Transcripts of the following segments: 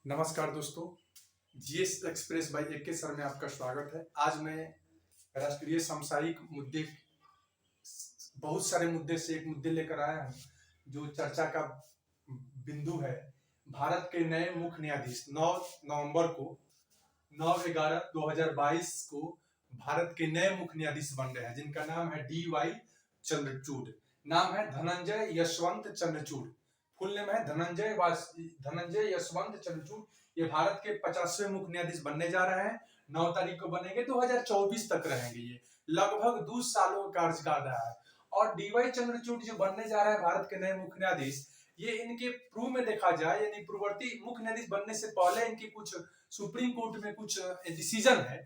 नमस्कार दोस्तों, GS express by AK sir में आपका स्वागत है। आज मैं राष्ट्रीय समसामयिक मुद्दे, बहुत सारे मुद्दे से एक मुद्दे लेकर आया हूँ जो चर्चा का बिंदु है। भारत के नए मुख्य न्यायाधीश 9 नवंबर को 9/11/2022 को भारत के नए मुख्य न्यायाधीश बन रहे हैं, जिनका नाम है DY चंद्रचूड़। नाम है धनंजय यशवंत चंद्रचूड़। फुल नेम है धनंजय यशवंत चंद्रचूड़। ये भारत के 50वें मुख्य न्यायाधीश बनने जा रहे हैं। 9 तारीख को बनेंगे, 2024 तक रहेंगे। ये लगभग 2 सालों का कार्यकाल रहा है। और DY चंद्रचूड़ जो बनने जा रहे हैं भारत के नए मुख्य न्यायाधीश, ये इनके पूर्व में देखा जाए, यानी पूर्ववर्ती मुख्य न्यायाधीश बनने से पहले इनकी कुछ सुप्रीम कोर्ट में कुछ डिसीजन है,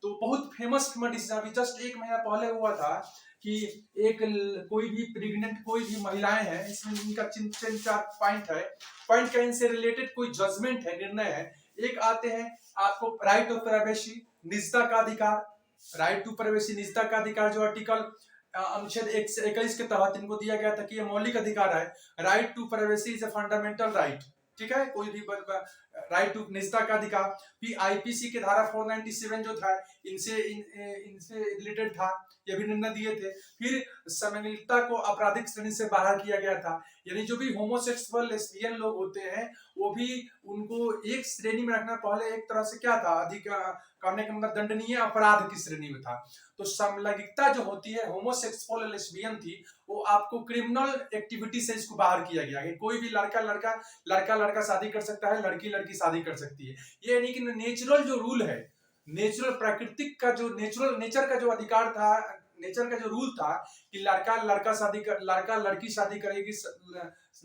तो बहुत फेमस डिसीजन अभी जस्ट 1 महीना पहले हुआ था कि कोई भी प्रेग्नेंट कोई भी महिलाएं हैं, इसमें इनका 4 पॉइंट है। पॉइंट का इनसे रिलेटेड कोई जजमेंट है, निर्णय है। एक आते हैं आपको राइट ऑफ प्राइवेसी, निजता का अधिकार। राइट टू प्राइवेसी, निजता का अधिकार जो आर्टिकल अनुच्छेद 121 के तहत इनको दिया गया था कि ये मौलिक अधिकार है। Right to privacy is a fundamental right, ठीक है। कोई भी राइट टू निजता का अधिकार। फिर IPC के धारा 497 जो था इनसे रिलेटेड था, ये भी निर्णय दिए थे। फिर समलैंगिकता को आपराधिक श्रेणी से बाहर किया गया था, यानी जो भी होमोसेक्सुअल लेस्बियन लोग होते हैं वो भी उनको एक श्रेणी में रखना। पहले एक तरह से क्या था, अधिक करने का मतलब दंडनीय अपराध की श्रेणी में था। तो समलैंगिकता जो होती है, होमोसेक्सुअल लेस्बियन थी, वो आपको क्रिमिनल एक्टिविटी से इसको बाहर किया गया है। कोई भी लड़का शादी कर सकता है, लड़की शादी कर सकती है। ये यानी कि नेचुरल जो रूल है, नेचुरल प्राकृतिक का जो नेचर का जो अधिकार था, नेचर का जो रूल था कि लड़का लड़की शादी करेगी,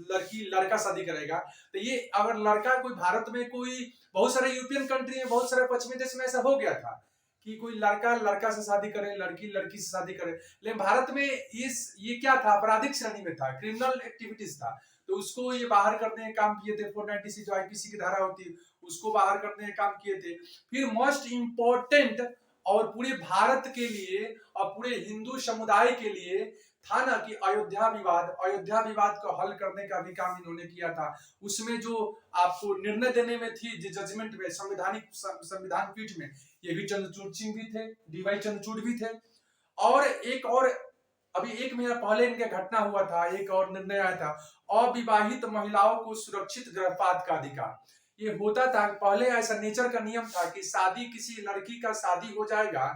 लड़की लड़का शादी करेगा। तो ये अगर लड़का कोई भारत में कोई बहुत सारे यूरोपियन कंट्री में, बहुत सारे पश्चिमी देश में ऐसा हो गया था कि कोई लड़का से शादी करे, लड़की लड़की से शादी करे। लेकिन भारत में ये क्या था, आपराधिक श्रेणी में था, क्रिमिनल एक्टिविटीज था। तो उसको ये बाहर करने का काम किए थे। 496 जो IPC की धारा होती है उसको बाहर करने का काम किए थे। फिर मोस्ट इंपॉर्टेंट और पूरे भारत के लिए और पूरे हिंदू समुदाय के लिए था ना कि अयोध्या विवाद को हल करने का भी काम इन्होंने किया था। उसमें जो आपको निर्णय देने में थी, जजमेंट में, संविधान पीठ में, ये भी चंद्रचूड़ सिंह भी थे, DY चंद्रचूड़ भी थे। और एक और अभी 1 महीना पहले इनके घटना हुआ था, एक और निर्णय आया था, अविवाहित महिलाओं को सुरक्षित गर्भपात का अधिकार। ये होता था पहले, ऐसा नेचर का नियम था कि शादी, किसी लड़की का शादी हो जाएगा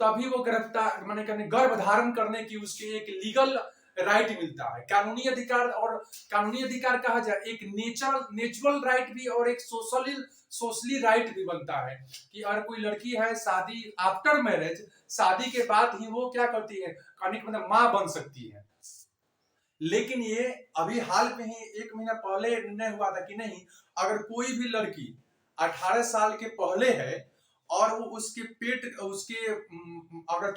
तभी वो गर्भ धारण करने की उसके एक लीगल राइट मिलता है, कानूनी अधिकार। और कानूनी अधिकार कहा जाए, एक नेचुरल राइट भी और एक सोशली राइट भी बनता है कि अगर कोई लड़की है, शादी आफ्टर मैरिज, शादी के बाद ही वो क्या करती है, मतलब मां बन सकती है। लेकिन ये अभी हाल में ही 1 महीना पहले निर्णय हुआ था कि नहीं, अगर कोई भी लड़की 18 साल के पहले है और वो उसके पेट अगर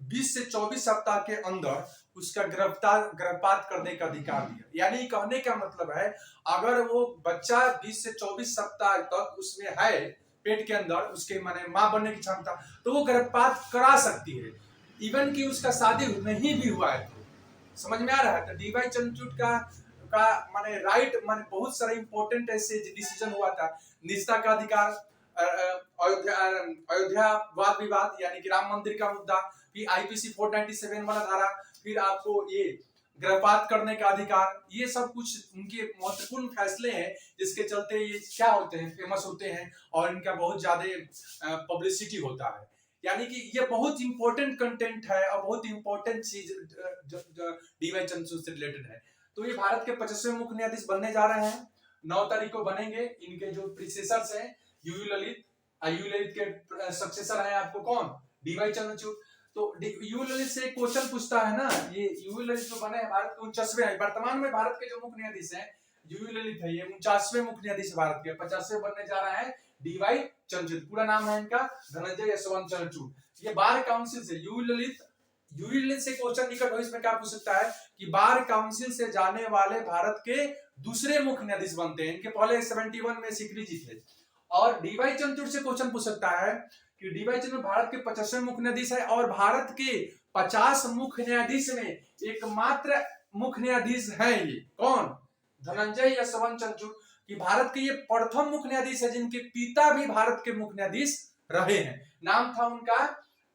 20 से 24 सप्ताह के अंदर उसका गर्भपात करने का अधिकार दिया। यानी कहने का मतलब है, अगर वो बच्चा 20 से 24 सप्ताह तक उसमें है, पेट के अंदर उसके माने मां बनने की क्षमता, तो वो गर्भपात करा सकती है, इवन कि उसका शादी नहीं भी हुआ है। समझ में आ रहा है? तो DY चंद्रचूड़ का माने राइट, माने बहुत सारे इंपॉर्टेंट ऐसे डिसीजन हुआ था। निजता का अधिकार, अयोध्या वाद विवाद यानी कि राम मंदिर का मुद्दा, फिर IPC 497 वाला धारा, फिर आपको ये गर्भपात करने का अधिकार। ये सब कुछ उनके महत्वपूर्ण फैसले हैं जिसके चलते ये क्या होते हैं, फेमस होते हैं और इनका बहुत ज्यादा पब्लिसिटी होता है। यानी कि ये बहुत इंपॉर्टेंट कंटेंट है और बहुत इंपॉर्टेंट चीज DY चंद्रचूड़ से रिलेटेड है। तो ये भारत के 50वें मुख्य न्यायाधीश बनने जा रहे हैं, 9 तारीख को बनेंगे। इनके जो प्रीसेसर्स हैं, UU ललित के सक्सेसर हैं आपको कौन, DY चंद्रचूड़। तो UU ललित से क्वेश्चन पूछता है ना, ये UU ललित जो बने हैं भारत के 49वें हैं। वर्तमान में भारत के जो मुख्य न्यायाधीश हैं UU ललित है, ये 49वें मुख्य न्यायाधीश भारत के। 50वें बनने जा रहा है DY चंद्रचूड़। पूरा नाम है इनका धनंजय यशवंत चंद्रचूड़। ये बार काउंसिल से UU ललित से क्वेश्चन निकट भविष्य में क्या पूछ सकता है कि बार काउंसिल से जाने वाले भारत के दूसरे मुख्य न्यायाधीश बनते हैं। इनके पहले 71 में सिकरी जी थे। और DY चंद्रचूड़ से क्वेश्चन पूछ सकता है कि DY चंद्रचूड़ भारत के 50वें मुख्य न्यायाधीश है और भारत के 50 मुख्य न्यायाधीश में एकमात्र मुख्य न्यायाधीश है। ये कौन, धनंजय यशवंत चंद्रचूड़। कि भारत के ये प्रथम मुख्य न्यायाधीश है जिनके पिता भी भारत के मुख्य न्यायाधीश रहे हैं। नाम था उनका,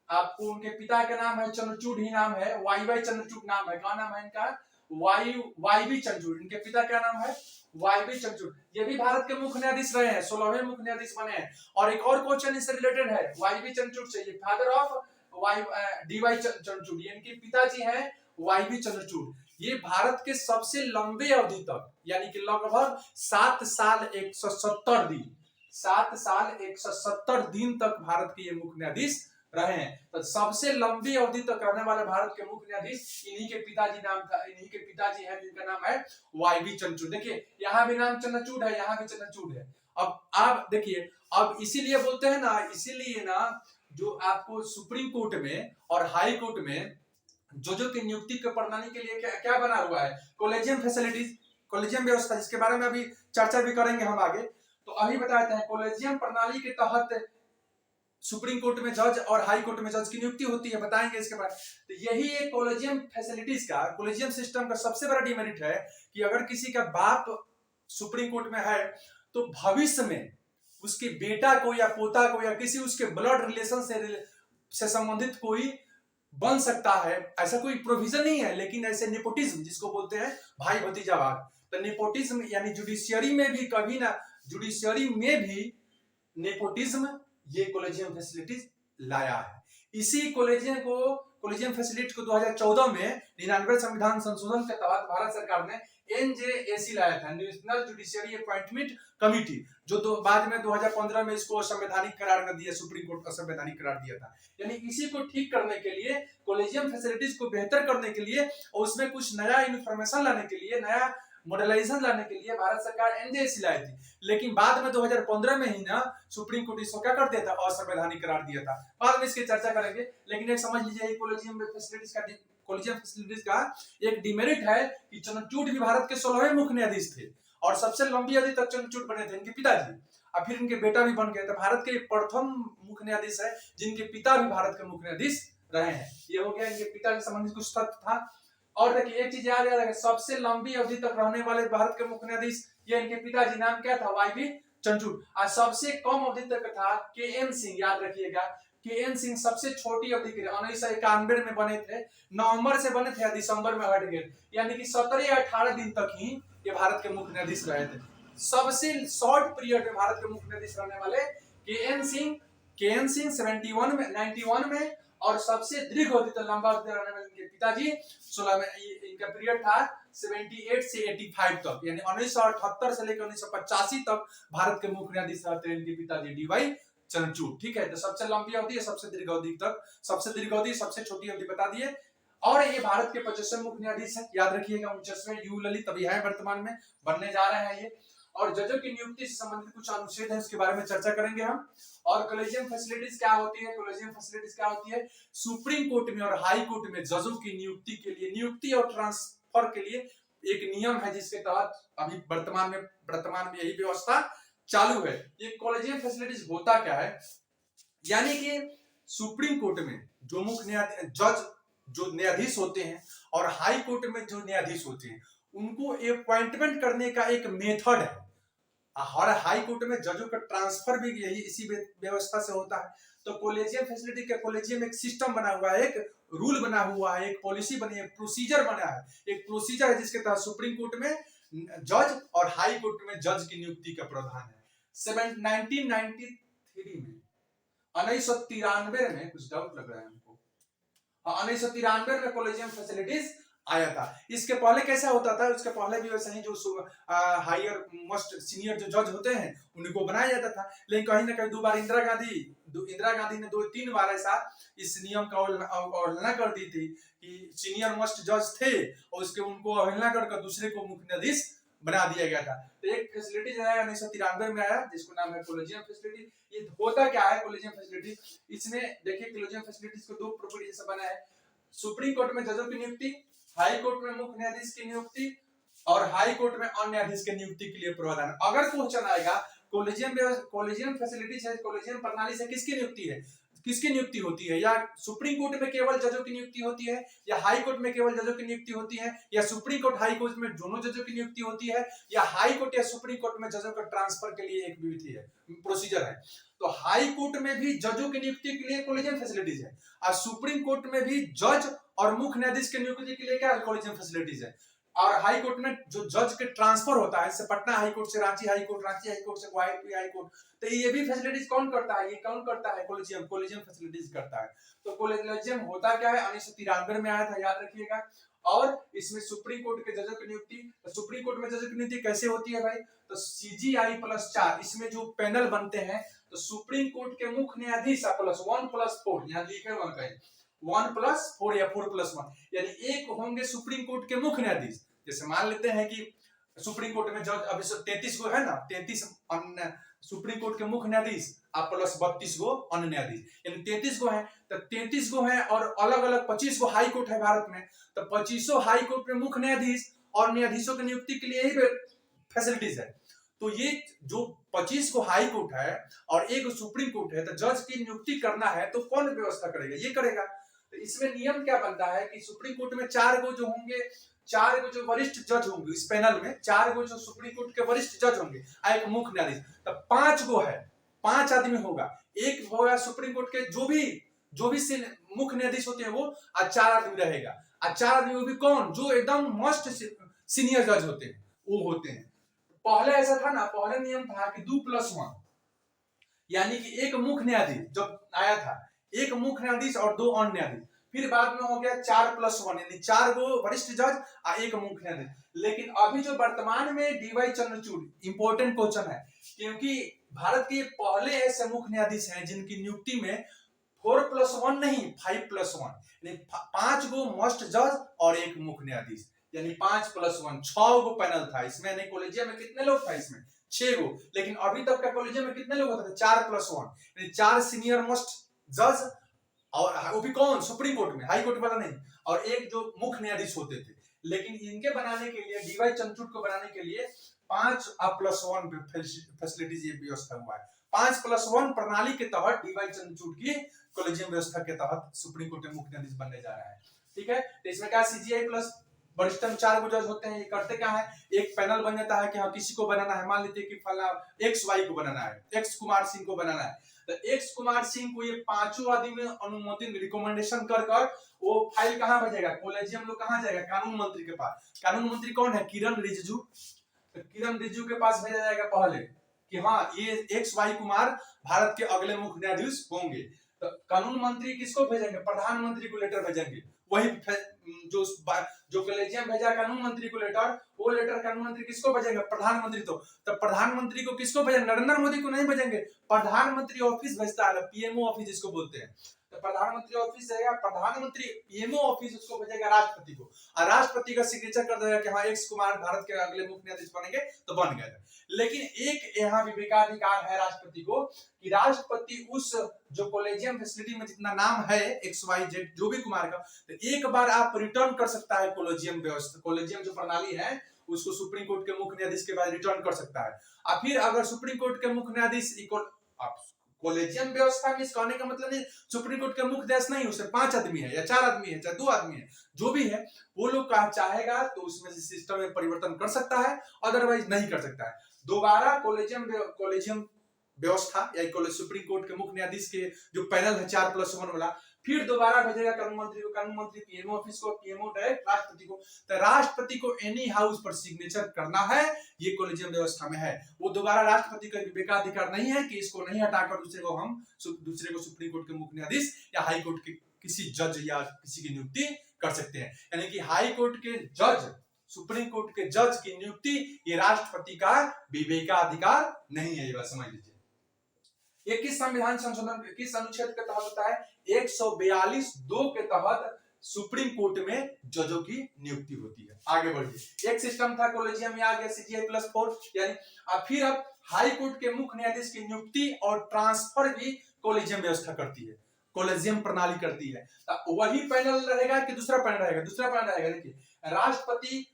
आपको उनके पिता का नाम है चंद्रचूड़ ही नाम है, वाई चंद्रचूड़ नाम है। क्या नाम है इनका? वाई चंद्रचूड़। इनके पिता क्या नाम है? वाई चंद्रचूड़। ये भी भारत के मुख्य न्यायाधीश रहे हैं, 16वें मुख्य न्यायाधीश बने हैं। और एक और क्वेश्चन इससे रिलेटेड है, वाई चंद्रचूड़ से, ये फादर ऑफ डी.वाई चंद्रचूड़, इनके पिताजी हैं वाई चंद्रचूड़। ये भारत के सबसे लंबे अवधि तक, यानी कि लगभग 7 साल 170 दिन, 7 साल 170 दिन तक भारत के ये मुख्य न्यायाधीश रहे हैं। तो सबसे लंबी अवधि तक रहने वाले भारत के मुख्य न्यायाधीश इन्हीं के पिताजी नाम था, इन्हीं के पिताजी हैं जिनका नाम है वाई चंद्रचूड़। देखिए यहाँ भी नाम चंद्रचूड़ है, यहाँ भी चंद्रचूड़ है। अब आप देखिए, अब इसीलिए बोलते हैं ना, इसीलिए ना जो आपको सुप्रीम कोर्ट में और हाई कोर्ट में जजों की नियुक्ति को प्रणाली के लिए क्या क्या बना हुआ है? कॉलेजियम फैसिलिटीज, कॉलेजियम व्यवस्था, जिसके बारे में अभी चर्चा भी करेंगे हम आगे। तो अभी बताते हैं, कॉलेजियम प्रणाली के तहत सुप्रीम कोर्ट में जज और हाई कोर्ट में जज की नियुक्ति होती है, बताएंगे इसके बाद। तो यही एक कॉलेजियम फैसिलिटीज का, कॉलेजियम सिस्टम का सबसे बड़ा डिमेरिट है कि अगर किसी का बाप सुप्रीम कोर्ट में है तो भविष्य में उसके बेटा को या पोता को या किसी उसके ब्लड रिलेशन से संबंधित कोई बन सकता है, ऐसा कोई प्रोविजन नहीं है। लेकिन ऐसे नेपोटिज्म, जिसको बोलते हैं भाई भतीजावाद, तो नेपोटिज्म यानी जुडिशियरी में भी कभी ना, जुडिशियरी में भी नेपोटिज्म ये कॉलेजियम फैसिलिटीज लाया है। इसी कॉलेजियम फैसिलिटी को 2014 में 99वें संविधान संशोधन के तहत भारत सरकार ने NJAC लाया था, नेशनल जुडिशियरी अपॉइंटमेंट कमिटी, जो बाद में 2015 में इसको असंवैधानिक करार कर दिया, सुप्रीम कोर्ट असंवैधानिक करार दिया था। यानी इसी को ठीक करने के लिए, कॉलेजियम फैसिलिटीज को बेहतर करने के लिए और उसमें कुछ नया इंफॉर्मेशन लाने के लिए, नया मॉडर्नाइजेशन लाने के लिए भारत सरकार NJAC लाई थी। लेकिन बाद में 2015 में ही ना सुप्रीम कोर्ट इसको क्या कर दिया था? असंवैधानिक करार दिया था। बाद में इसकी चर्चा करेंगे। लेकिन एक समझ लीजिए, कॉलेजियम फैसिलिटीज का एक डिमेरिट है कि चंद्रचूड़ भी भारत के 16वें मुख्य न्यायाधीश थे और सबसे लंबी अवधि तक चंद्रचूड़ बने थे इनके पिताजी, और फिर इनके बेटा भी बन गए। तो भारत के प्रथम मुख्य न्यायाधीश है जिनके पिता भी भारत के मुख्य न्यायाधीश रहे हैं। ये हो गया इनके पिता से संबंधित कुछ तथ्य था। और देखिए एक चीज याद रखिए, सबसे लंबी अवधि तक रहने वाले भारत के मुख्य न्यायाधीश, ये इनके पिताजी, नाम क्या था? वाई चंद्रचूड़। और सबसे कम अवधि तक था KN सिंह, याद रखिएगा। KN सिंह सबसे छोटी अवधि के 1991 में बने थे, नवंबर से बने थे, दिसंबर में हट गए, यानी कि 17 या 18 दिन तक ही ये भारत के मुख्य न्यायाधीश रहे थे। सबसे शॉर्ट पीरियड में भारत के मुख्य न्यायाधीश रहने वाले KN सिंह 71 में, 91 में, और सबसे दीर्घ अवधि तक लंबा अवधि रहने वाले इनके पिताजी 16 में। इनका पीरियड था 78 से 85 तक, यानी 1978 से लेकर 1985 तक भारत के मुख्य न्यायाधीश रहते हैं इनके पिताजी DY चंद्रचूड़। ठीक है, तो सबसे लंबी अवधि है, सबसे दीर्घ अवधि तक, सबसे दीर्घ अवधि, सबसे छोटी अवधि बता दिए। और ये भारत के 25वें मुख्य न्यायाधीश है, याद रखिएगा। 29वें यू ललित अभी है, वर्तमान में बनने जा रहे हैं ये। और जजों की नियुक्ति से संबंधित कुछ अनुच्छेद है, उसके बारे में चर्चा करेंगे हम। और कॉलेजियम फैसिलिटीज क्या होती है? कॉलेजियम फैसिलिटीज क्या होती है? सुप्रीम कोर्ट में और हाई कोर्ट में जजों की नियुक्ति के लिए, नियुक्ति और ट्रांसफर के लिए एक नियम है जिसके तहत अभी वर्तमान में यही व्यवस्था चालू है। ये कॉलेजियम फैसिलिटीज होता क्या है? यानी कि सुप्रीम कोर्ट में जो मुख्य जज जो न्यायाधीश होते हैं और हाई कोर्ट में जो न्यायाधीश होते हैं, उनको अपॉइंटमेंट करने का एक मेथड है। हर हाई कोर्ट में जजों का ट्रांसफर भी यही इसी व्यवस्था से होता है। तो कॉलेजियम फैसिलिटी के कॉलेजियम एक सिस्टम बना हुआ है, एक रूल बना हुआ है, एक पॉलिसी बनी है, प्रोसीजर बना है, एक प्रोसीजर है जिसके तहत सुप्रीम कोर्ट में जज और हाई कोर्ट में जज की नियुक्ति का प्रावधान है। 1993 में, 1993 में, कुछ डाउट लग रहा है हमको, 1993 में कॉलेजियम फैसिलिटीज आया था। इसके पहले कैसा होता था? उसके पहले भी वैसे ही जो हायर मोस्ट सीनियर जो जज होते हैं उनको बनाया जाता था। लेकिन कहीं ना कहीं दो बार इंदिरा गांधी ने 2-3 बार ऐसा इस नियम का अवहेलना कर दी थी कि सीनियर मोस्ट जज थे और उसके उनको अवहेलना कर दूसरे को मुख्य न्यायाधीश बना दिया गया था। तो एक फैसिलिटी जो है 1993 में आया जिसको नाम है कॉलेजियम फैसिलिटी। ये होता क्या है कॉलेजियम फैसिलिटी? इसमें देखिए कॉलेजियम फैसिलिटीज को 2 प्रॉपर्टी से बना है। सुप्रीम कोर्ट में जजों की नियुक्ति, हाई कोर्ट में मुख्य न्यायाधीश की नियुक्ति और हाई कोर्ट में अन्य न्यायाधीश की नियुक्ति के लिए प्रावधान। अगर क्वेश्चन आएगा कॉलेजियम फैसिलिटीज है, कॉलेजियम प्रणाली से किसकी नियुक्ति है? किसकी नियुक्ति होती है, या सुप्रीम कोर्ट में केवल जजों की नियुक्ति होती है, या हाई कोर्ट में केवल जजों की नियुक्ति होती है, या सुप्रीम कोर्ट हाई कोर्ट में दोनों जजों की नियुक्ति होती है, या हाई कोर्ट या सुप्रीम कोर्ट में जजों का ट्रांसफर के लिए एक विधि है, प्रोसीजर है। तो हाई कोर्ट में भी जजों की नियुक्ति के लिए कॉलेजियम फैसिलिटीज है, और सुप्रीम कोर्ट में भी जज और मुख्य न्यायाधीश की नियुक्ति के लिए क्या कॉलेजियम फैसिलिटीज है। और हाई कोर्ट में जो जज के ट्रांसफर होता है, जैसे पटना हाई कोर्ट से Ranchi high court, Ranchi high court से गुवाहाटी हाई कोर्ट, तो ये भी फैसिलिटीज कौन करता है, ये कौन करता है, कॉलेजियम फैसिलिटीज करता है। तो कॉलेजियम होता क्या है, 1993 में आया था, याद रखिएगा। और इसमें सुप्रीम कोर्ट के जजों की नियुक्ति, तो सुप्रीम कोर्ट में जजों की नियुक्ति कैसे होती है भाई, तो CGI प्लस 4, इसमें जो पैनल बनते हैं, तो सुप्रीम कोर्ट के मुख्य न्यायाधीश प्लस 1+4, यहाँ लिखे 1 कहीं 1+4 या 4+1, यानी एक होंगे सुप्रीम कोर्ट के मुख्य न्यायाधीश। जैसे मान लेते हैं कि सुप्रीम कोर्ट में जज अभी 33 गो है ना, 33 अन्य सुप्रीम कोर्ट के मुख्य न्यायाधीश प्लस 32 गो अन्य न्यायाधीश, यानी 33 गो है। तो 33 गो है और अलग अलग 25 गो हाई कोर्ट है भारत में, तो 25 हाई कोर्ट में मुख्य न्यायाधीश और न्यायाधीशों की नियुक्ति के लिए यही फैसिलिटीज है। तो ये जो 25 को हाई कोर्ट है और एक सुप्रीम कोर्ट है, तो जज की नियुक्ति करना है तो कौन व्यवस्था करेगा, ये करेगा। तो इसमें नियम क्या बनता है कि सुप्रीम कोर्ट में 4 गो जो होंगे, 4 गो जो वरिष्ठ जज होंगे, इस पैनल में 4 गो जो सुप्रीम कोर्ट के वरिष्ठ जज होंगे, एक मुख्य न्यायाधीश, तो 5 गो है, 5 आदमी होगा, एक होगा सुप्रीम कोर्ट के जो भी मुख्य न्यायाधीश होते हैं वो, और 4 आदमी रहेगा। और 4 आदमी वो भी कौन, जो एकदम मस्ट सीनियर जज होते हैं वो होते हैं। पहले ऐसा था ना, पहले नियम था कि 2+1, यानी कि एक मुख्य न्यायाधीश जब आया था, एक मुख्य न्यायाधीश और 2 अन्य न्यायाधीश, फिर बाद में हो गया 4+1, यानी 4 गो वरिष्ठ जज और एक मुख्य न्यायाधीश। लेकिन अभी जो वर्तमान में DY चंद्रचूड़, इंपॉर्टेंट क्वेश्चन है, क्योंकि भारत के पहले ऐसे मुख्य न्यायाधीश हैं जिनकी नियुक्ति में 4+1 नहीं 5+1, यानी 5 गो मस्ट जज और एक मुख्य न्यायाधीश, यानी 5+1, 6 गो पैनल था इसमें। यानी कॉलेजियम में कितने लोग था इसमें, 6 गो। लेकिन अभी तक का कॉलेजियम में कितने लोग होते थे, 4+1, यानी 4 सीनियर मोस्ट जज, और वो भी कौन, सुप्रीम कोर्ट में, हाई कोर्ट वाला नहीं, और एक जो मुख्य न्यायाधीश होते थे। लेकिन इनके बनाने के लिए, DY चंद्रचूड़ को बनाने के लिए 5+1 फैसिलिटीज ये व्यवस्था हुआ है। 5+1 प्रणाली के तहत DY चंद्रचूड़ की कॉलेजियम व्यवस्था के तहत सुप्रीम कोर्ट के मुख्य न्यायाधीश बनने जा रहा है। ठीक है, तो इसमें क्या CGI प्लस वरिष्ठतम 4 गो जज होते हैं। ये करते क्या है, एक पैनल बन जाता है कि हाँ किसी को बनाना है, मान लेते कि फला XY को बनाना है, X कुमार सिंह को बनाना है, तो X कुमार सिंह को ये 5 आदमी अनुमोदन रिकमेंडेशन कर वो फाइल कहां भेजेगा, कॉलेजियम लोग कहां जाएगा, कानून मंत्री के पास। कानून मंत्री कौन है, किरण रिजिजू। तो किरण रिजिजू के पास भेजा जाएगा पहले कि हाँ ये XY कुमार भारत के अगले मुख्य न्यायाधीश होंगे। तो कानून मंत्री किसको भेजेंगे, प्रधानमंत्री को लेटर भेजेंगे। वही जो कॉलेजियम भेजा कानून मंत्री को लेटर, वो लेटर कानून मंत्री किसको भेजेंगे, प्रधानमंत्री। तो प्रधानमंत्री को किसको भेजेंगे, नरेंद्र मोदी को नहीं भेजेंगे, प्रधानमंत्री ऑफिस भेजता है, PMO ऑफिस जिसको बोलते हैं। तो प्रधानमंत्री ऑफिस रहेगा, प्रधानमंत्री PMO ऑफिस उसको भेजेगा राष्ट्रपति को, और राष्ट्रपति का सिग्नेचर कर देगा कि हाँ X कुमार भारत के अगले मुख्य न्यायाधीश बनेंगे, तो बन गए। लेकिन एक यहाँ विवेकाधिकार है राष्ट्रपति को कि राष्ट्रपति उस जो कॉलेजियम फैसिलिटी में जितना नाम है XYZ जो भी कुमार का, तो एक बार आप रिटर्न कर सकता है कॉलेजियम व्यवस्था, कॉलेजियम जो प्रणाली है उसको सुप्रीम कोर्ट के मुख्य न्यायाधीश के बाद रिटर्न कर सकता है। और फिर अगर सुप्रीम कोर्ट के मुख्य न्यायाधीश कॉलेजियम व्यवस्था में, इस कहने का मतलब नहीं सुप्रीम कोर्ट के मुख्य न्यायाधीश नहीं, उससे 5 आदमी है या 4 आदमी है चाहे 2 आदमी है, जो भी है वो लोग चाहेगा तो उसमें से सिस्टम में परिवर्तन कर सकता है, अदरवाइज नहीं कर सकता है। दोबारा कॉलेजियम व्यवस्था या सुप्रीम कोर्ट के मुख्य न्यायाधीश के जो पैनल है 4+1 वाला, फिर दोबारा भेजेगा कानून मंत्री को, कानून मंत्री PMO ऑफिस को, PMO डायरेक्ट राष्ट्रपति को। तो राष्ट्रपति को एनी हाउस पर सिग्नेचर करना है, ये कॉलेजियम व्यवस्था में है। वो दोबारा राष्ट्रपति का विवेकाधिकार नहीं है कि इसको नहीं हटाकर दूसरे को सुप्रीम कोर्ट के मुख्य न्यायाधीश या हाई कोर्ट के किसी जज या किसी की नियुक्ति कर सकते हैं। यानी कि हाई कोर्ट के जज, सुप्रीम कोर्ट के जज की नियुक्ति ये राष्ट्रपति का विवेकाधिकार नहीं है, ये बात समझ लीजिए। ये किस संविधान संशोधन किस अनुच्छेद के तहत होता है, 142(2) के तहत सुप्रीम कोर्ट में जजों की नियुक्ति होती है। आगे बढ़िए, एक सिस्टम था कॉलेजियम में आ गया CGI+4, यानी फिर अब हाई कोर्ट के मुख्य न्यायाधीश की नियुक्ति और ट्रांसफर भी कॉलेजियम व्यवस्था करती है, कॉलेजियम प्रणाली करती है। वही पैनल रहेगा कि दूसरा पैनल रहेगा, दूसरा पैनल रहेगा। देखिए राष्ट्रपति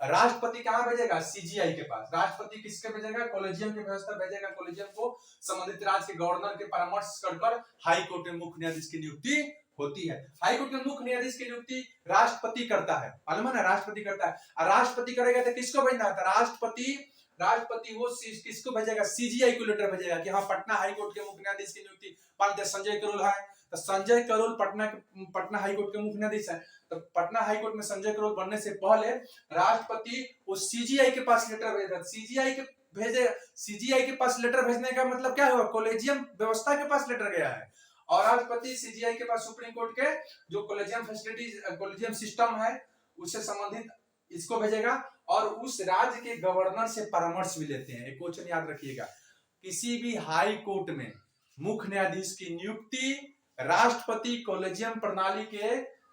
राष्ट्रपति कहाँ भेजेगा? सीजीआई के पास। राष्ट्रपति किसके भेजेगा? कॉलेजियम की व्यवस्था भेजेगा। कॉलेजियम को संबंधित राज्य के गवर्नर के परामर्श कर हाई कोर्ट में मुख्य न्यायाधीश की नियुक्ति होती है। हाई कोर्ट में मुख्य न्यायाधीश की नियुक्ति राष्ट्रपति करता है, मालूम है ना, राष्ट्रपति करता है। और राष्ट्रपति करेगा तो किसको भेजना था? राष्ट्रपति वो किसको भेजेगा? सीजीआई को लेटर भेजेगा कि हाँ पटना हाई कोर्ट के मुख्य न्यायाधीश की नियुक्ति, मान संजय करोल है तो संजय करोल पटना हाई कोर्ट के मुख्य न्यायाधीश है, तो पटना हाई कोर्ट में संजय करोल बनने से पहले राष्ट्रपति वो सीजीआई के पास लेटर भेजेगा। सीजीआई के पास लेटर भेजने का मतलब क्या हुआ? कॉलेजियम व्यवस्था के पास लेटर गया है, और राष्ट्रपति सीजीआई के पास सुप्रीम कोर्ट के जो कॉलेजियम फैसिलिटीज, कॉलेजियम सिस्टम है उससे संबंधित इसको भेजेगा, और उस राज्य के गवर्नर से परामर्श भी लेते हैं। एक क्वेश्चन याद रखिएगा, किसी भी हाई कोर्ट में मुख्य न्यायाधीश की नियुक्ति राष्ट्रपति कॉलेजियम प्रणाली के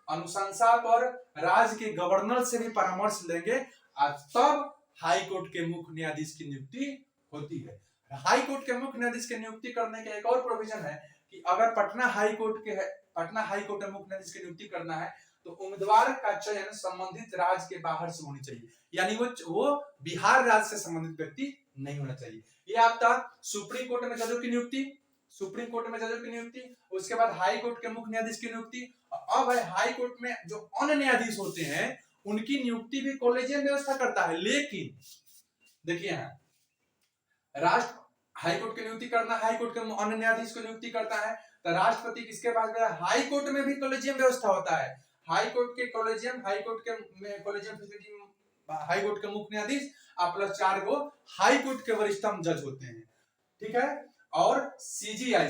अनुशंसा पर राज्य के गवर्नर से भी परामर्श लेंगे, तब हाई कोर्ट के मुख्य न्यायाधीश की नियुक्ति होती है। हाई कोर्ट के मुख्य न्यायाधीश की नियुक्ति करने का एक और प्रोविजन है कि अगर पटना हाई कोर्ट में मुख्य न्यायाधीश की नियुक्ति करना है तो उम्मीदवार का चयन संबंधित राज्य के बाहर से होनी चाहिए, यानी वो बिहार राज्य से संबंधित व्यक्ति नहीं होना चाहिए। ये आपका सुप्रीम कोर्ट में जजों की नियुक्ति, उसके बाद हाई कोर्ट के मुख्य न्यायाधीश की नियुक्ति। अब है हाई कोर्ट में जो अन्य न्यायाधीश होते हैं उनकी नियुक्ति भी कॉलेजियम व्यवस्था करता है, लेकिन देखिए यहाँ हाई कोर्ट की नियुक्ति करना, हाई कोर्ट के अन्य न्यायाधीश को नियुक्ति करता है तो राष्ट्रपति किसके पास गया? हाई कोर्ट में भी कॉलेजियम व्यवस्था होता है। हाई कोर्ट के कॉलेजियम फैसिलिटी, हाई कोर्ट के मुख्य न्यायाधीश प्लस 4 गो हाई कोर्ट के वरिष्ठतम जज होते हैं, ठीक है। और सीजीआई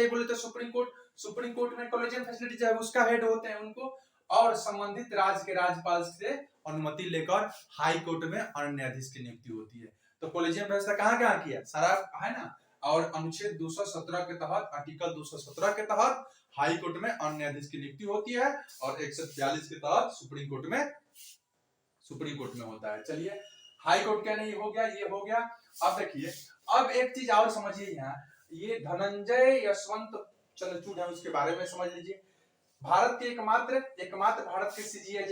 बोले तो सुप्रीम कोर्ट में कॉलेजियम फैसिलिटी है उसका हेड होते हैं उनको, और संबंधित राज्य के राज्यपाल से अनुमति लेकर हाई कोर्ट में अन्य न्यायाधीश की नियुक्ति होती है। तो कॉलेजियम व्यवस्था कहाँ किया? सारा है ना। और अनुच्छेद 217 के तहत, आर्टिकल 217 के तहत हाई कोर्ट में अन्य न्यायाधीश की नियुक्ति होती है, और 142 के तहत सुप्रीम कोर्ट में होता है। चलिए, हाई कोर्ट क्या नहीं हो गया, ये हो गया। अब देखिए, अब एक चीज और समझिए, यहाँ ये धनंजय यशवंत चंद्रचूड़ है, उसके बारे में समझ लीजिए। भारत के एकमात्र भारत के सीजीआई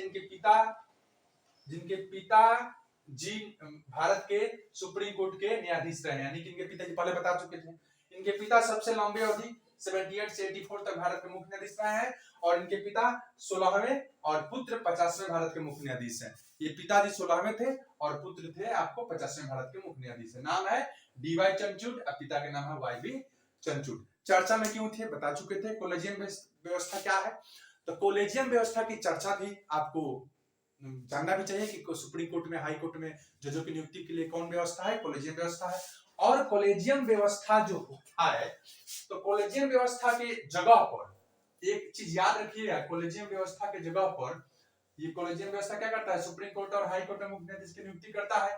जिनके पिता जी भारत के सुप्रीम कोर्ट के न्यायाधीश रहे, यानी कि इनके पिताजी पहले बता चुके थे। इनके पिता सबसे लंबे अवधि 78 से 84 तक भारत के मुख्य न्यायाधीश रहे हैं, और इनके पिता 16वें और पुत्र 50वें भारत के मुख्य न्यायाधीश हैं। ये पिताजी 16वें थे और पुत्र थे आपको 50वें भारत के मुख्य न्यायाधीश है। नाम है डीवाई चंद्रचूड़, पिता के नाम है वाई चंद्रचूड़। चर्चा में क्यों थे बता चुके थे। कॉलेजियम व्यवस्था क्या है, तो कॉलेजियम व्यवस्था की चर्चा भी आपको जानना भी चाहिए कि सुप्रीम कोर्ट में, हाई कोर्ट में जजों की नियुक्ति के लिए कौन व्यवस्था है? कॉलेजियम व्यवस्था है। और कॉलेजियम व्यवस्था जो है, तो कॉलेजियम व्यवस्था के जगह पर एक चीज याद रखिएगा, कॉलेजियम व्यवस्था के जगह पर ये कॉलेजियम व्यवस्था क्या करता है? सुप्रीम कोर्ट और हाई कोर्ट में मुख्य न्यायाधीश की नियुक्ति करता है।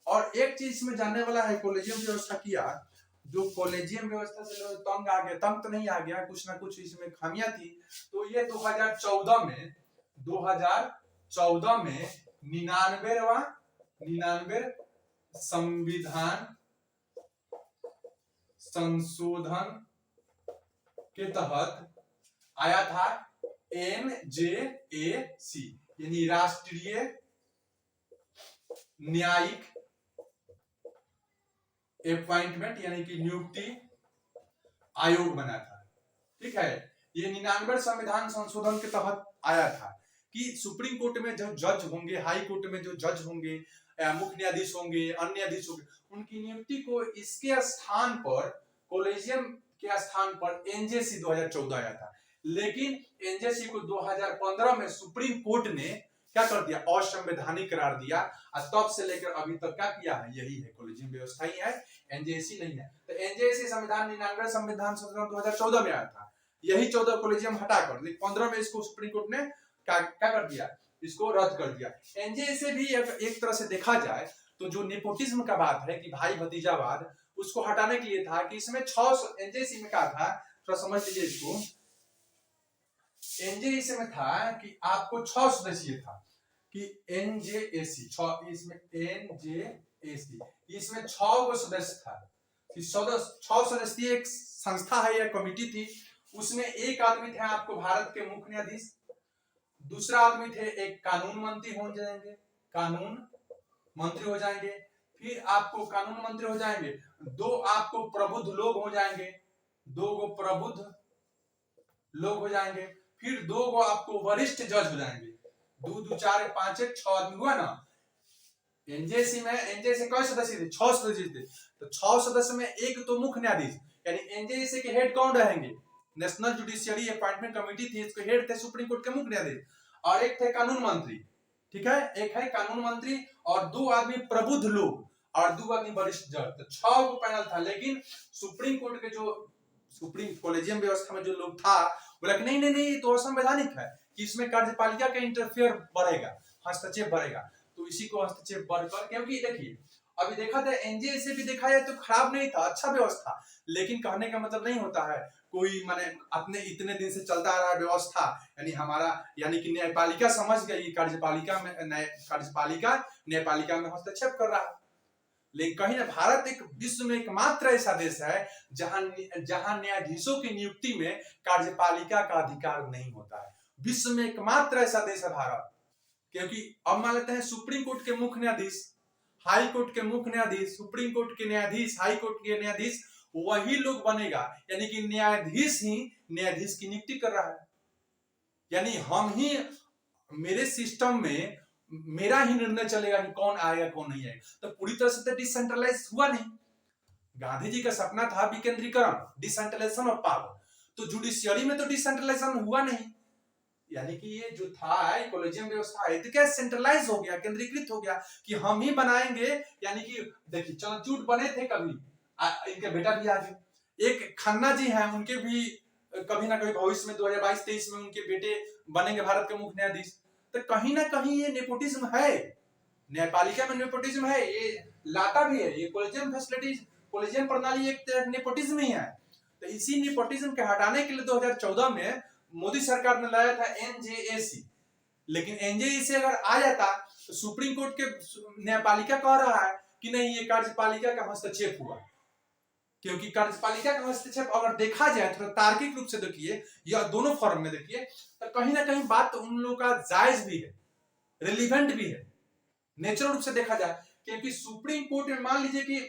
और एक चीज इसमें जानने वाला है, कॉलेजियम व्यवस्था किया, जो कॉलेजियम व्यवस्था से लोग तंग आ गया, तंग तो नहीं आ गया, कुछ ना कुछ इसमें खामियां थी, तो ये 2014 में 99वें संविधान संशोधन के तहत आया था NJAC, यानी राष्ट्रीय न्यायिक अपॉइंटमेंट यानी कि नियुक्ति आयोग बना था, ठीक है। ये 99वें संविधान संशोधन के तहत आया था कि सुप्रीम कोर्ट में जो जज होंगे, हाई कोर्ट में जो जज होंगे, मुख्य न्यायाधीश होंगे, अन्य न्यायाधीश होंगे, उनकी नियुक्ति को इसके स्थान पर, कॉलेजियम के स्थान पर एनजेसी 2014 आया था। लेकिन एनजेसी को 2015 में सुप्रीम कोर्ट ने क्या कर दिया? असंवैधानिक करार दिया, और तब से लेकर अभी तक क्या किया है? यही है, कॉलेजियम व्यवस्था ही है, एनजेसी नहीं है। तो एनजेसी संविधान 99वें संविधान संशोधन 2014 में आया था, यही 14 कॉलेजियम हटाकर 15 में इसको सुप्रीम कोर्ट ने क्या कर दिया? इसको रद्द कर दिया। एनजेसी भी एक तरह से देखा जाए तो जो नेपोटिज्म का बात है कि भाई भतीजावाद, उसको हटाने के लिए था कि इसमें 600, एनजेसी में क्या था, थोड़ा समझ लीजिए इसको। एनजेसी में था कि आपको 6 सदस्यीय था कि एनजेएसी, इसमें एनजेएसी, इसमें 6 गो सदस्य था कि 6 सदस्यीय एक संस्था है या कमिटी थी, उसमें एक आदमी थे आपको भारत के मुख्य न्यायाधीश, दूसरा आदमी थे एक कानून मंत्री हो जाएंगे, कानून मंत्री हो जाएंगे। फिर आपको कानून मंत्री हो जाएंगे, दो आपको प्रबुद्ध लोग हो जाएंगे, दो गो प्रबुद्ध लोग हो जाएंगे। फिर दो गो आपको वरिष्ठ जज हो जाएंगे। दो दो चार पांच एक 6 आदमी हुआ ना। एनजेसी में एनजेसी कई सदस्य थे? 6 सदस्य थे। तो 6 सदस्य में एक तो मुख्य न्यायाधीश, यानी एनजेसी के हेड कौन रहेंगे? नेशनल जुडिशियरी अपॉइंटमेंट कमेटी थी, इसके हेड थे सुप्रीम कोर्ट के मुख्य न्यायाधीश, और एक थे कानून मंत्री। ठीक है, एक है कानून मंत्री और दो आदमी प्रबुद्ध लोग और दो आदमी वरिष्ठ जज। तो 6 को पैनल था। लेकिन सुप्रीम कोर्ट के जो सुप्रीम कॉलेजियम व्यवस्था में जो लोग था, बोला कि नहीं नहीं नहीं, तो असंवैधानिक है कि इसमें कार्यपालिका का इंटरफेयर बढ़ेगा, हस्तक्षेप बढ़ेगा। तो इसी को हस्तक्षेप बढ़कर, क्योंकि देखिए अभी देखा था एनजीए से भी देखा जाए तो खराब नहीं था, अच्छा व्यवस्था। लेकिन कहने का मतलब नहीं होता है कोई माने अपने इतने दिन से चलता आ रहा है व्यवस्था, यानी हमारा यानी कि न्यायपालिका समझ गई कार्यपालिका में न्यायपालिका में हस्तक्षेप कर रहा है। लेकिन कहीं ना भारत एक विश्व में एकमात्र ऐसा देश है जहां न्यायाधीशों की नियुक्ति में कार्यपालिका का अधिकार नहीं होता है। विश्व में एकमात्र ऐसा देश है भारत। क्योंकि अब मान लेते हैं सुप्रीम कोर्ट के मुख्य न्यायाधीश, हाई कोर्ट के मुख्य न्यायाधीश, सुप्रीम कोर्ट के न्यायाधीश, हाई कोर्ट के न्यायाधीश वही लोग बनेगा, यानी कि न्यायाधीश ही न्यायाधीश की नियुक्ति कर रहा है। यानी हम ही, मेरे सिस्टम में मेरा ही निर्णय चलेगा कि कौन आएगा कौन नहीं आएगा। तो पूरी तरह से तो डिसेंट्रलाइज हुआ नहीं। गांधी जी का सपना था विकेंद्रीकरण, डिसेंट्रलाइजेशन ऑफ पावर, तो जुडिशियरी में तो डिसेंट्रलाइजेशन हुआ नहीं। यानी कि ये जो था कॉलेजियम व्यवस्था है तो क्या सेंट्रलाइज हो गया, केंद्रीकृत हो गया कि हम ही बनाएंगे। यानी कि देखिए चंद्रचूड़ बने थे कभी, इनके बेटा भी आ गए। एक खन्ना जी हैं, उनके भी कभी ना कभी भविष्य में 2022-23 में उनके बेटे बनेंगे भारत के मुख्य न्यायाधीश। तो कहीं ना कहीं ये नेपोटिज्म है, न्यायपालिका में नेपोटिज्म है, ये लाता भी है। ये कॉलेजियम फैसिलिटीज, कॉलेजियम प्रणाली एक नेपोटिज्म ही है। तो इसी नेपोटिज्म के हटाने के लिए 2014 में मोदी सरकार ने लाया था एनजेएसी। लेकिन एनजेएसी अगर आ जाता तो सुप्रीम कोर्ट के न्यायपालिका कह रहा है कि नहीं ये कार्यपालिका का हस्तक्षेप हुआ। क्योंकि कार्यपालिका का हस्तक्षेप अगर देखा जाए थोड़ा तार्किक रूप से देखिए या दोनों फॉर्म में देखिए, तो कहीं ना कहीं बात तो उन लोगों का जायज भी है, रिलीवेंट भी है, नेचुरल रूप से देखा जाए। क्योंकि सुप्रीम कोर्ट में मान लीजिए कि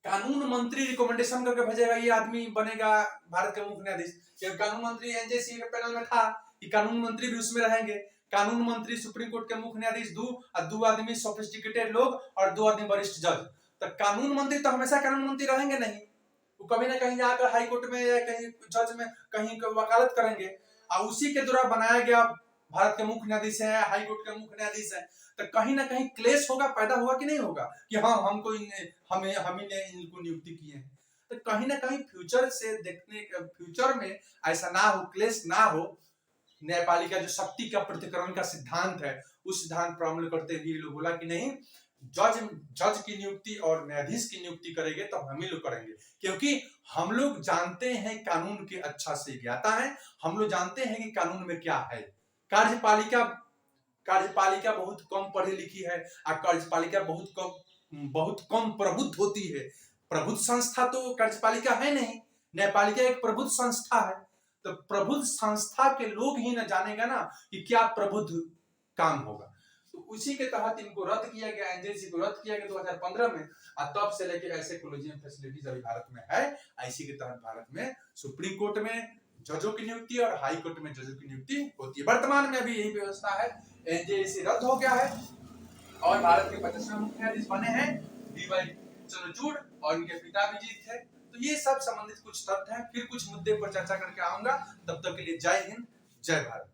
कानून मंत्री रिकमेंडेशन करके भेजेगा ये आदमी बनेगा भारत के मुख्य न्यायाधीश, क्योंकि कानून मंत्री एनजेसी के पैनल में था कि कानून मंत्री भी उसमें रहेंगे। कानून मंत्री सुप्रीम कोर्ट के मुख्य न्यायाधीश दो आदमी सोफिस्टिकेटेड लोग और दो आदमी वरिष्ठ जज। तो कानून मंत्री तो हमेशा कानून मंत्री रहेंगे नहीं, वो कभी ना कहीं जाकर हाई कोर्ट में या कहीं जज में कहीं वकालत करेंगे। और उसी के द्वारा बनाया गया भारत के मुख्य न्यायाधीश है, हाई कोर्ट के मुख्य न्यायाधीश है। तो कहीं ना कहीं क्लेश होगा, पैदा होगा कि नहीं होगा कि हाँ हमको हम ही ने इनको नियुक्ति की है। तो कहीं ना कहीं फ्यूचर से देखने, फ्यूचर में ऐसा ना हो, क्लेश ना हो। न्यायपालिका जो शक्ति का पृथक्करण का सिद्धांत है, उस सिद्धांत पर अमल करते हुए लोग बोला कि नहीं जज की नियुक्ति और न्यायाधीश की नियुक्ति करेंगे तो हम ही लोग करेंगे। क्योंकि हम लोग जानते हैं कानून के अच्छा से ज्ञाता है, हम लोग जानते हैं कि कानून में क्या है। कार्यपालिका बहुत कम पढ़ी लिखी है और कार्यपालिका बहुत कम प्रबुद्ध होती है। प्रबुद्ध संस्था तो कार्यपालिका है नहीं, न्यायपालिका एक प्रबुद्ध संस्था है। तो प्रबुद्ध संस्था के लोग ही न जानेगा ना कि क्या प्रबुद्ध काम होगा। तो उसी के तहत इनको रद्द किया गया, एनजेसी को रद्द किया गया 2015 में। और तब से लेके ऐसे कॉलेजियम फैसिलिटीज अभी भारत में है। इसी के तहत भारत में सुप्रीम कोर्ट में जजों की नियुक्ति और हाई कोर्ट में जजों की नियुक्ति होती है। वर्तमान में अभी यही व्यवस्था है। एनजेसी रद्द हो गया है और भारत के 50वें मुख्य न्यायाधीश बने हैं डीवाई चंद्रचूड़ और उनके पिता भी जीत थे। तो ये सब संबंधित कुछ तथ्य हैं। फिर कुछ मुद्दे पर चर्चा करके आऊंगा। तब तक के लिए जय हिंद, जय भारत।